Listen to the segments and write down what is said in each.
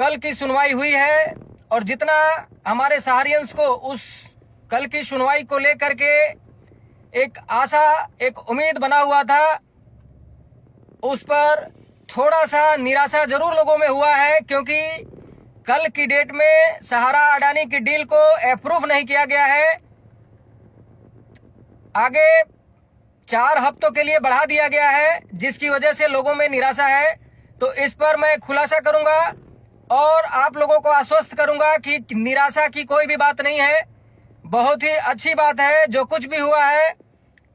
कल की सुनवाई हुई है और जितना हमारे सहारियंस को उस कल की सुनवाई को लेकर के एक आशा, एक उम्मीद बना हुआ था, उस पर थोड़ा सा निराशा जरूर लोगों में हुआ है, क्योंकि कल की डेट में सहारा अडानी की डील को अप्रूव नहीं किया गया है। आगे 4 हफ्तों के लिए बढ़ा दिया गया है, जिसकी वजह से लोगों में निराशा है। तो इस पर मैं खुलासा करूंगा और आप लोगों को आश्वस्त करूंगा कि निराशा की कोई भी बात नहीं है। बहुत ही अच्छी बात है जो कुछ भी हुआ है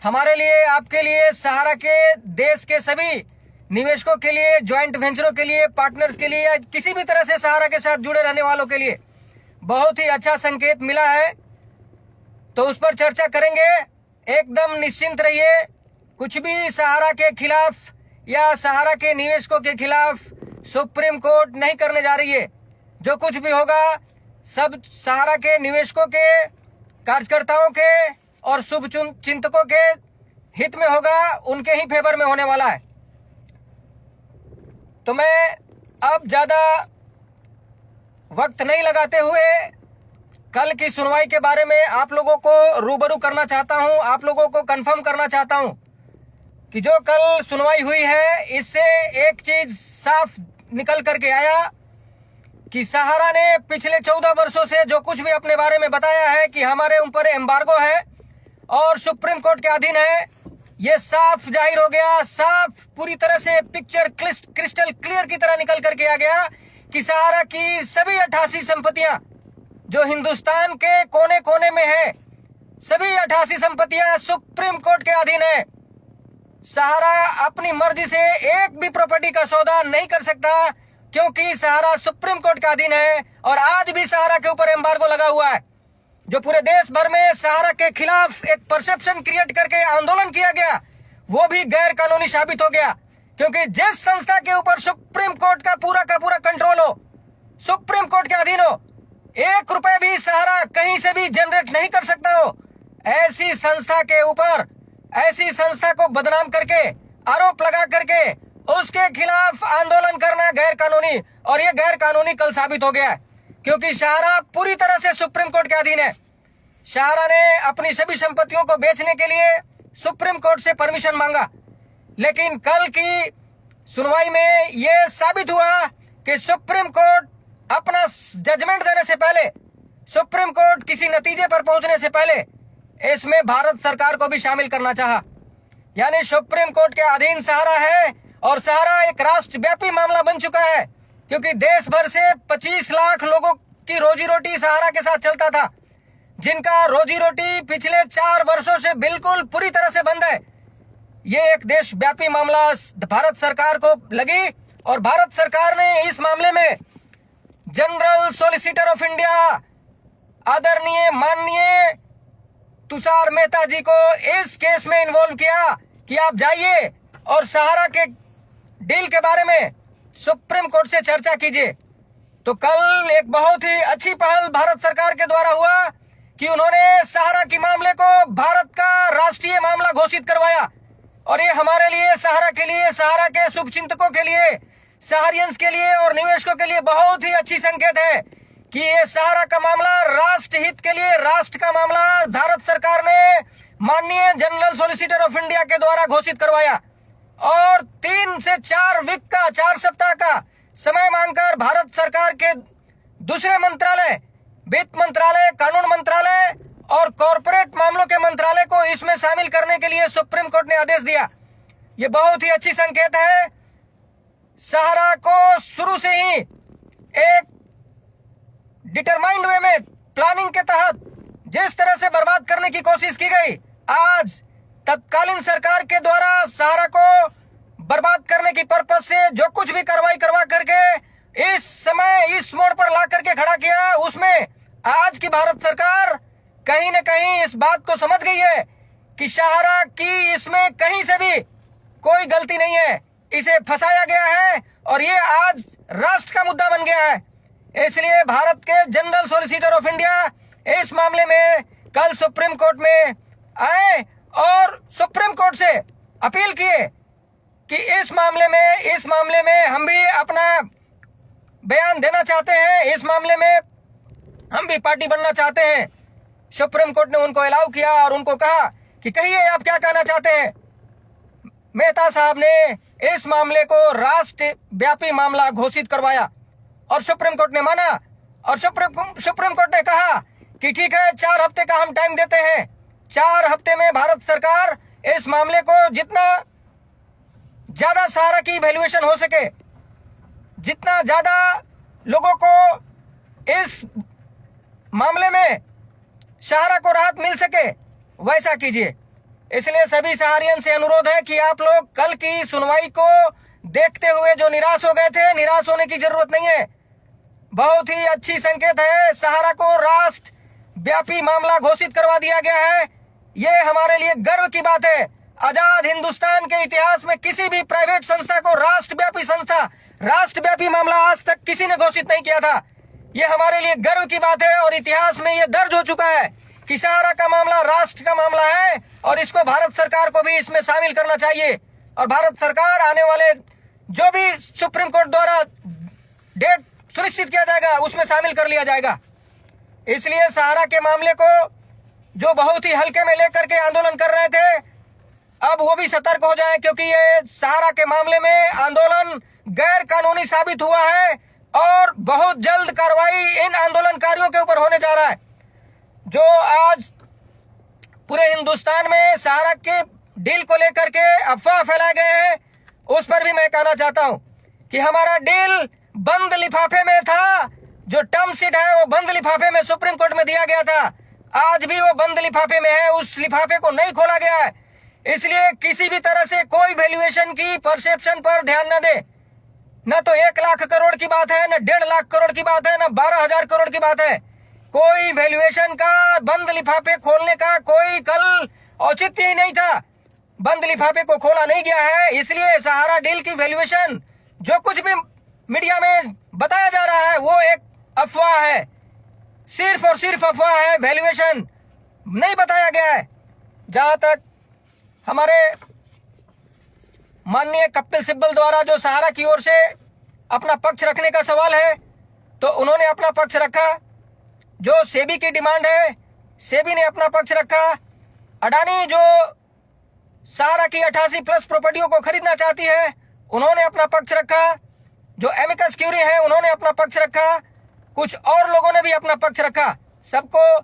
हमारे लिए, आपके लिए, सहारा के, देश के सभी निवेशकों के लिए, ज्वाइंट वेंचरों के लिए, पार्टनर्स के लिए, या किसी भी तरह से सहारा के साथ जुड़े रहने वालों के लिए बहुत ही अच्छा संकेत मिला है। तो उस पर चर्चा करेंगे। एकदम निश्चिंत रहिए, कुछ भी सहारा के खिलाफ या सहारा के निवेशकों के खिलाफ सुप्रीम कोर्ट नहीं करने जा रही है। जो कुछ भी होगा सब सहारा के निवेशकों के, कार्यकर्ताओं के और शुभ चिंतकों के हित में होगा, उनके ही फेवर में होने वाला है। तो मैं अब ज्यादा वक्त नहीं लगाते हुए कल की सुनवाई के बारे में आप लोगों को रूबरू करना चाहता हूं, आप लोगों को कंफर्म करना चाहता हूं कि जो कल सुनवाई हुई है इससे एक चीज साफ निकल करके आया कि सहारा ने पिछले 14 वर्षों से जो कुछ भी अपने बारे में बताया है कि हमारे ऊपर एम्बार्गो है और सुप्रीम कोर्ट के अधीन है, ये साफ जाहिर हो गया। साफ पूरी तरह से पिक्चर क्रिस्टल क्लियर की तरह निकल करके आ गया कि सहारा की सभी 88 संपत्तियां जो हिंदुस्तान के कोने कोने में है, सभी 88 संपत्तियां सुप्रीम कोर्ट के अधीन है। सहारा अपनी मर्जी से एक भी प्रॉपर्टी का सौदा नहीं कर सकता, क्योंकि सहारा सुप्रीम कोर्ट का अधीन है। और आज भी सहारा के ऊपर एम्बार्गो लगा हुआ है। जो पूरे देश भर में सहारा के खिलाफ एक परसेप्शन क्रिएट करके आंदोलन किया गया, वो भी गैर कानूनी साबित हो गया, क्योंकि जिस संस्था के ऊपर सुप्रीम कोर्ट का पूरा कंट्रोल हो, सुप्रीम कोर्ट के अधीन हो, 1 रुपए भी सहारा कहीं से भी जनरेट नहीं कर सकता हो, ऐसी संस्था के ऊपर, ऐसी संस्था को बदनाम करके, आरोप लगा करके उसके खिलाफ आंदोलन करना गैर कानूनी, और ये गैर कानूनी कल साबित हो गया है, क्योंकि सहारा पूरी तरह से सुप्रीम कोर्ट के अधीन है। सहारा ने अपनी सभी संपत्तियों को बेचने के लिए सुप्रीम कोर्ट से परमिशन मांगा, लेकिन कल की सुनवाई में यह साबित हुआ कि सुप्रीम कोर्ट अपना जजमेंट देने से पहले, सुप्रीम कोर्ट किसी नतीजे पर पहुंचने से पहले इसमें भारत सरकार को भी शामिल करना चाहा। यानी सुप्रीम कोर्ट के अधीन सहारा है और सहारा एक राष्ट्रव्यापी मामला बन चुका है, क्योंकि देश भर से 25 लाख लोगों की रोजी रोटी सहारा के साथ चलता था, जिनका रोजी रोटी पिछले 4 वर्षों से बिल्कुल पूरी तरह से बंद है। ये एक देशव्यापी मामला भारत सरकार को लगी और भारत सरकार ने इस मामले में जनरल सॉलिसिटर ऑफ इंडिया आदरणीय माननीय तुषार मेहता जी को इस केस में इन्वॉल्व किया कि आप जाइए और सहारा के डील के बारे में सुप्रीम कोर्ट से चर्चा कीजिए। तो कल एक बहुत ही अच्छी पहल भारत सरकार के द्वारा हुआ कि उन्होंने सहारा के मामले को भारत का राष्ट्रीय मामला घोषित करवाया, और ये हमारे लिए, सहारा के लिए, सहारा के शुभचिंतकों के लिए, सहारियंस के लिए और निवेशकों के लिए बहुत ही अच्छी संकेत है कि ये सहारा का मामला राष्ट्र हित के लिए, राष्ट्र का मामला भारत सरकार ने माननीय जनरल सॉलिसिटर ऑफ इंडिया के द्वारा घोषित करवाया, और 3 से 4 वीक का, 4 सप्ताह का समय मांगकर भारत सरकार के दूसरे मंत्रालय, वित्त मंत्रालय, कानून मंत्रालय और कॉर्पोरेट मामलों के मंत्रालय को इसमें शामिल करने के लिए सुप्रीम कोर्ट ने आदेश दिया। ये बहुत ही अच्छी संकेत है। सहारा को शुरू से ही एक डिटरमाइंड वे में, प्लानिंग के तहत जिस तरह से बर्बाद करने की कोशिश की गई, आज तत्कालीन सरकार के द्वारा सहारा को बर्बाद करने की पर्पज से जो कुछ भी कार्रवाई करवा करके इस समय इस मोड़ पर ला करके खड़ा किया, उसमें आज की भारत सरकार कहीं न कहीं इस बात को समझ गई है कि सहारा की इसमें कहीं से भी कोई गलती नहीं है, इसे फंसाया गया है और ये आज राष्ट्र का मुद्दा बन गया है। इसलिए भारत के जनरल सॉलिसिटर ऑफ इंडिया इस मामले में कल सुप्रीम कोर्ट में आए और सुप्रीम कोर्ट से अपील किए कि इस मामले में हम भी अपना बयान देना चाहते हैं। इस मामले में हम भी पार्टी बनना चाहते हैं। सुप्रीम कोर्ट ने उनको अलाउ किया और उनको कहा कि कहिए आप क्या कहना चाहते हैं। मेहता साहब ने इस मामले को राष्ट्रव्यापी मामला घोषित करवाया और सुप्रीम कोर्ट ने माना और सुप्रीम कोर्ट ने कहा कि ठीक है, 4 हफ्ते का हम टाइम देते हैं। 4 हफ्ते में भारत सरकार इस मामले को जितना ज्यादा सहारा की वैल्यूएशन हो सके, जितना ज्यादा लोगों को इस मामले में सहारा को राहत मिल सके वैसा कीजिए। इसलिए सभी सहारियन से अनुरोध है कि आप लोग कल की सुनवाई को देखते हुए जो निराश हो गए थे, निराश होने की जरूरत नहीं है। बहुत ही अच्छी संकेत है, सहारा को राष्ट्रव्यापी मामला घोषित करवा दिया गया है। ये हमारे लिए गर्व की बात है। आजाद हिंदुस्तान के इतिहास में किसी भी प्राइवेट संस्था को राष्ट्रव्यापी मामला आज तक किसी ने घोषित नहीं किया था। ये हमारे लिए गर्व की बात है और इतिहास में ये दर्ज हो चुका है कि सहारा का मामला राष्ट्र का मामला है और इसको भारत सरकार को भी इसमें शामिल करना चाहिए। और भारत सरकार आने वाले जो भी सुप्रीम कोर्ट द्वारा डेट सुनिश्चित किया जाएगा उसमें शामिल कर लिया जाएगा। इसलिए सहारा के मामले को जो बहुत ही हल्के में लेकर के आंदोलन कर रहे थे, अब वो भी सतर्क हो जाए, क्योंकि ये सहारा के मामले में आंदोलन गैर कानूनी साबित हुआ है और बहुत जल्द कार्रवाई इन आंदोलनकारियों के ऊपर होने जा रहा है। जो आज पूरे हिंदुस्तान में सहारा के डील को लेकर के अफवाह फैलाए गए हैं, उस पर भी मैं कहना चाहता हूं कि हमारा डील बंद लिफाफे में था। जो टर्म शीट है वो बंद लिफाफे में सुप्रीम कोर्ट में दिया गया था, आज भी वो बंद लिफाफे में है, उस लिफाफे को नहीं खोला गया है। इसलिए किसी भी तरह से कोई वैल्यूएशन की परसेप्शन पर ध्यान न दे। न तो 1 लाख करोड़ की बात है, न 1.5 लाख करोड़ की बात है, न 12,000 करोड़ की बात है। कोई वैल्यूएशन का बंद लिफाफे खोलने का कोई कल औचित्य ही नहीं था। बंद लिफाफे को खोला नहीं गया है। इसलिए सहारा डील की वैल्यूएशन जो कुछ भी मीडिया में बताया जा रहा है वो एक अफवाह है, सिर्फ और सिर्फ अफवाह है। वैल्यूएशन नहीं बताया गया है। जहां तक हमारे माननीय कपिल सिब्बल द्वारा जो सहारा की ओर से अपना पक्ष रखने का सवाल है, तो उन्होंने अपना पक्ष रखा। जो सेबी की डिमांड है, सेबी ने अपना पक्ष रखा। अडानी जो सहारा की 88+ प्रॉपर्टियों को खरीदना चाहती है, उन्होंने अपना पक्ष रखा। जो एमिकस क्यूरी है उन्होंने अपना पक्ष रखा। कुछ और लोगों ने भी अपना पक्ष रखा। सबको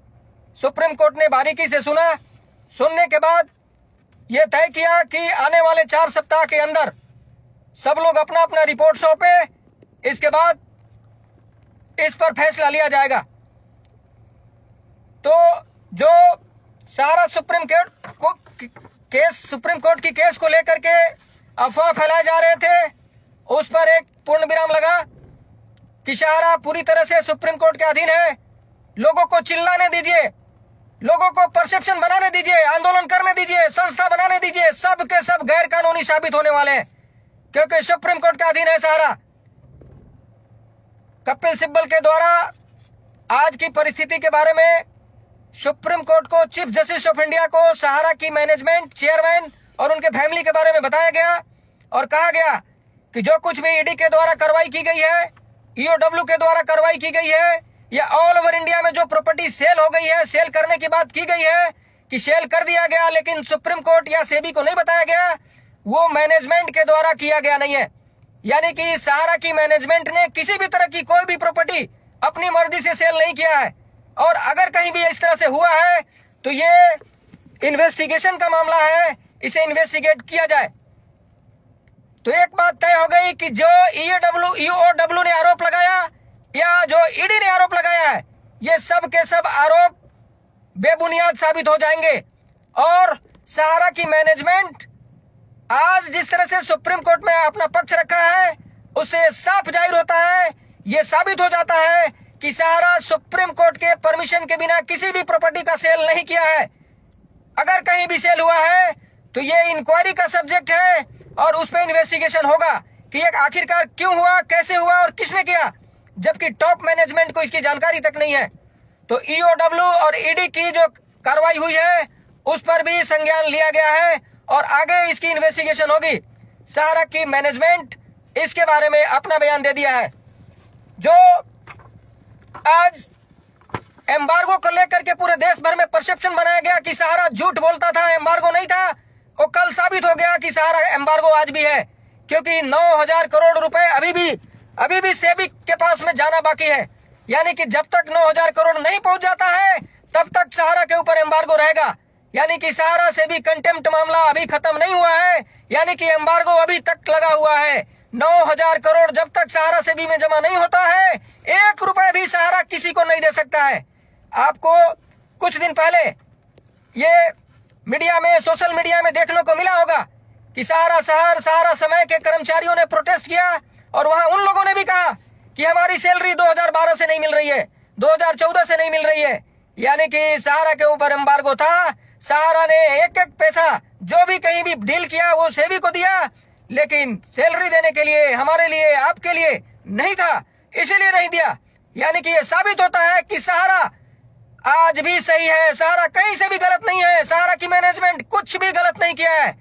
सुप्रीम कोर्ट ने बारीकी से सुना। सुनने के बाद यह तय किया कि आने वाले 4 सप्ताह के अंदर सब लोग अपना अपना रिपोर्ट सौंपे। इसके बाद इस पर फैसला लिया जाएगा। तो जो सहारा सुप्रीम कोर्ट की केस को लेकर के अफवाह फैलाए जा रहे थे, उस पर एक पूर्ण विराम लगा कि सहारा पूरी तरह से सुप्रीम कोर्ट के अधीन है। लोगों को चिल्लाने दीजिए, लोगों को परसेप्शन बनाने दीजिए, आंदोलन करने दीजिए, संस्था बनाने दीजिए। सब के सब गैर कानूनी साबित होने वाले हैं, क्योंकि सुप्रीम कोर्ट के अधीन है सहारा। कपिल सिब्बल के द्वारा आज की परिस्थिति के बारे में सुप्रीम कोर्ट को, चीफ जस्टिस ऑफ इंडिया को सहारा की मैनेजमेंट, चेयरमैन और उनके फैमिली के बारे में बताया गया और कहा गया कि जो कुछ भी ईडी के द्वारा कार्रवाई की गई है, ईओडब्ल्यू के द्वारा कार्रवाई की गई है, या ऑल ओवर इंडिया में जो प्रॉपर्टी सेल हो गई है, सेल करने की बात की गई है कि सेल कर दिया गया, लेकिन सुप्रीम कोर्ट या सेबी को नहीं बताया गया, वो मैनेजमेंट के द्वारा किया गया नहीं है। यानी कि सहारा की मैनेजमेंट ने किसी भी तरह की कोई भी प्रॉपर्टी अपनी मर्जी से सेल नहीं किया है। और अगर कहीं भी इस तरह से हुआ है तो ये इन्वेस्टिगेशन का मामला है, इसे इन्वेस्टिगेट किया जाए। तो एक बात तय हो गई कि जो ईओडब्ल्यू ने आरोप लगाया या जो ईडी ने आरोप लगाया है, ये सब के सब आरोप बेबुनियाद साबित हो जाएंगे। और सहारा की मैनेजमेंट आज जिस तरह से सुप्रीम कोर्ट में अपना पक्ष रखा है, उससे साफ जाहिर होता है, ये साबित हो जाता है कि सहारा सुप्रीम कोर्ट के परमिशन के बिना किसी भी प्रॉपर्टी का सेल नहीं किया है। अगर कहीं भी सेल हुआ है तो ये इंक्वायरी का सब्जेक्ट है और उस पर इन्वेस्टिगेशन होगा कि ये आखिरकार क्यों हुआ, कैसे हुआ और किसने किया, जबकि टॉप मैनेजमेंट को इसकी जानकारी तक नहीं है। तो ईओडब्ल्यू और ईडी की जो कार्रवाई हुई है उस पर भी संज्ञान लिया गया है और आगे इसकी इन्वेस्टिगेशन होगी। सहारा की मैनेजमेंट इसके बारे में अपना बयान दे दिया है। जो आज एम्बार्गो को लेकर के पूरे देश भर में परसेप्शन बनाया गया कि सहारा झूठ बोलता था, एम्बार्गो नहीं था, वो कल साबित हो गया कि सहारा एम्बार्गो आज भी है, क्योंकि 9,000 करोड़ रुपए अभी भी सेबी के पास में जाना बाकी है। यानी कि जब तक 9,000 करोड़ नहीं पहुंच जाता है तब तक सहारा के ऊपर एम्बार्गो रहेगा। यानी कि सहारा से भी कंटेम्प्ट मामला अभी खत्म नहीं हुआ है, यानी कि एम्बार्गो अभी तक लगा हुआ है। 9,000 करोड़ जब तक सहारा सेबी में जमा नहीं होता है, 1 रुपए भी सहारा किसी को नहीं दे सकता है। आपको कुछ दिन पहले ये मीडिया में, सोशल मीडिया में देखने को मिला होगा कि सहारा शहर, सहारा समय के कर्मचारियों ने प्रोटेस्ट किया और वहां उन लोगों ने भी कहा कि हमारी सैलरी 2012 से नहीं मिल रही है, 2014 से नहीं मिल रही है। यानी कि सहारा के ऊपर एम्बार्गो था। सहारा ने एक एक पैसा जो भी कहीं भी डील किया वो सेबी को दिया, लेकिन सैलरी देने के लिए, हमारे लिए, आपके लिए नहीं था, इसीलिए नहीं दिया। यानी कि ये साबित होता है कि सहारा आज भी सही है, सहारा कहीं से भी गलत नहीं है, सहारा की मैनेजमेंट कुछ भी गलत नहीं किया है।